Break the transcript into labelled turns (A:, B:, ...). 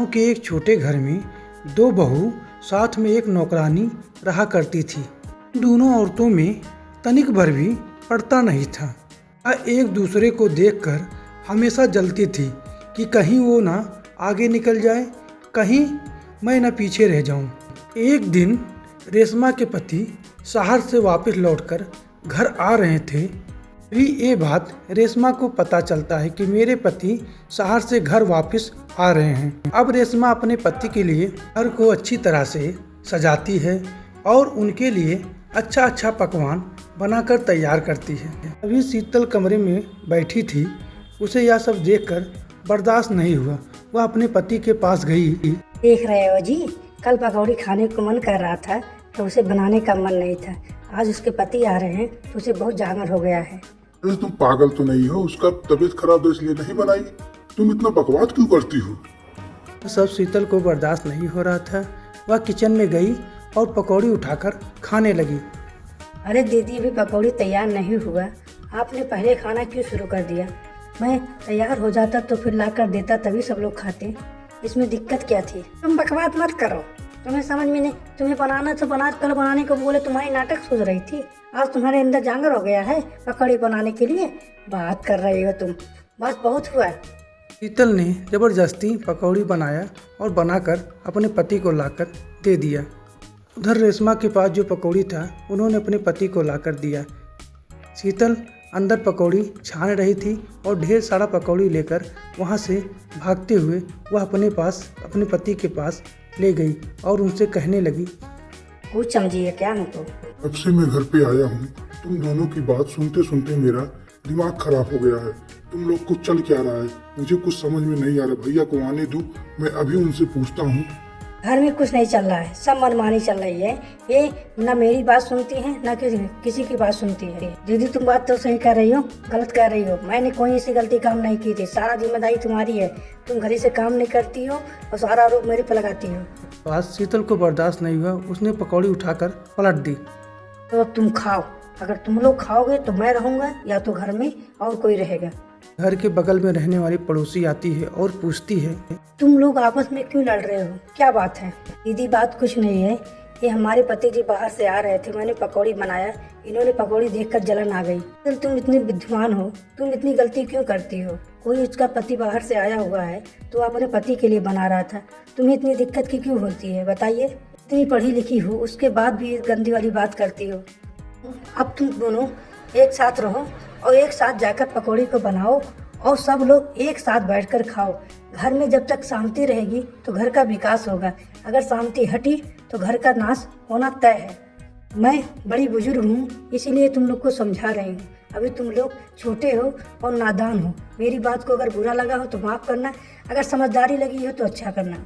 A: गांव के एक छोटे घर में दो बहू साथ में एक नौकरानी रहा करती थी। दोनों औरतों में तनिक भर भी पड़ता नहीं था। वह एक दूसरे को देखकर हमेशा जलती थी कि कहीं वो ना आगे निकल जाए, कहीं मैं ना पीछे रह जाऊं। एक दिन रेशमा के पति शहर से वापस लौटकर घर आ रहे थे। तभी ये बात रेशमा को पता चलता है कि मेरे पति शहर से घर वापस आ रहे हैं। अब रेशमा अपने पति के लिए घर को अच्छी तरह से सजाती है और उनके लिए अच्छा अच्छा पकवान बनाकर तैयार करती है। अभी शीतल कमरे में बैठी थी, उसे यह सब देखकर बर्दाश्त नहीं हुआ। वह अपने पति के पास गई।
B: देख रहे हो जी, कल पकौड़ी खाने को मन कर रहा था तो उसे बनाने का मन नहीं था। आज उसके पति आ रहे हैं तो उसे बहुत जांगर हो गया है।
C: अरे तुम पागल तो नहीं हो? उसका तबीयत खराब है इसलिए नहीं बनाई। तुम इतना बकवास क्यों करती हो?
A: सब शीतल को बर्दाश्त नहीं हो रहा था। वह किचन में गई और पकौड़ी उठाकर खाने लगी।
B: अरे दीदी, अभी पकौड़ी तैयार नहीं हुआ, आपने पहले खाना क्यों शुरू कर दिया? मैं तैयार हो जाता तो फिर ला कर देता, तभी सब लोग खाते। इसमें दिक्कत क्या थी? तुम बकवास मत करो, तुम्हें समझ में नहीं। तुम्हें बनाना तो बना, कल बनाने को बोले तुम्हारी नाटक सोच रही थी। आज तुम्हारे अंदर जांगर हो गया है पकौड़ी बनाने के लिए। बात कर रही हो तुम, बस बहुत हुआ।
A: शीतल ने जबरदस्ती पकौड़ी बनाया और बनाकर अपने पति को लाकर दे दिया। उधर रेशमा के पास जो पकौड़ी था उन्होंने अपने पति को लाकर दिया। शीतल अंदर पकौड़ी छान रही थी और ढेर सारा पकौड़ी लेकर वहाँ से भागते हुए वह अपने पति के पास ले गई और उनसे कहने लगी,
B: कुछ समझिए क्या हमको?
C: अब से मैं घर पे आया हूँ, तुम दोनों की बात सुनते सुनते मेरा दिमाग खराब हो गया है। तुम लोग को चल क्या रहा है मुझे कुछ समझ में नहीं आ रहा। भैया को आने दो, मैं अभी उनसे पूछता हूँ।
B: घर में कुछ नहीं चल रहा है, सब मनमानी चल रही है। ये ना मेरी बात सुनती है ना किसी की बात सुनती है। दीदी तुम बात तो सही कर रही हो, गलत कर रही हो। मैंने कोई ऐसी गलती काम नहीं की थी, सारा जिम्मेदारी तुम्हारी है। तुम घर से काम नहीं करती हो और सारा आरोप मेरे पर लगाती हो।
A: आज शीतल को बर्दाश्त नहीं हुआ, उसने पकौड़ी उठाकर पलट दी।
B: तो अब तुम खाओ, अगर तुम लोग खाओगे तो मैं रहूंगा या तो घर में और कोई रहेगा।
A: घर के बगल में रहने वाली पड़ोसी आती है और पूछती है,
B: तुम लोग आपस में क्यों लड़ रहे हो? क्या बात है? दीदी बात कुछ नहीं है, ये हमारे पति जी बाहर से आ रहे थे, मैंने पकौड़ी बनाया, इन्होंने पकौड़ी देखकर जलन आ गई। तुम इतनी विद्वान हो, तुम इतनी गलती क्यों करती हो? कोई उसका पति बाहर से आया हुआ है तो अपने पति के लिए बना रहा था, तुम्हें इतनी दिक्कत की क्यों होती है बताइए? इतनी पढ़ी लिखी हो उसके बाद भी गंदी वाली बात करती हो। अब तुम दोनों एक साथ रहो और एक साथ जाकर पकौड़ी को बनाओ और सब लोग एक साथ बैठकर खाओ। घर में जब तक शांति रहेगी तो घर का विकास होगा, अगर शांति हटी तो घर का नाश होना तय है। मैं बड़ी बुजुर्ग हूँ इसीलिए तुम लोग को समझा रही हूँ। अभी तुम लोग छोटे हो और नादान हो। मेरी बात को अगर बुरा लगा हो तो माफ़ करना, अगर समझदारी लगी हो तो अच्छा करना।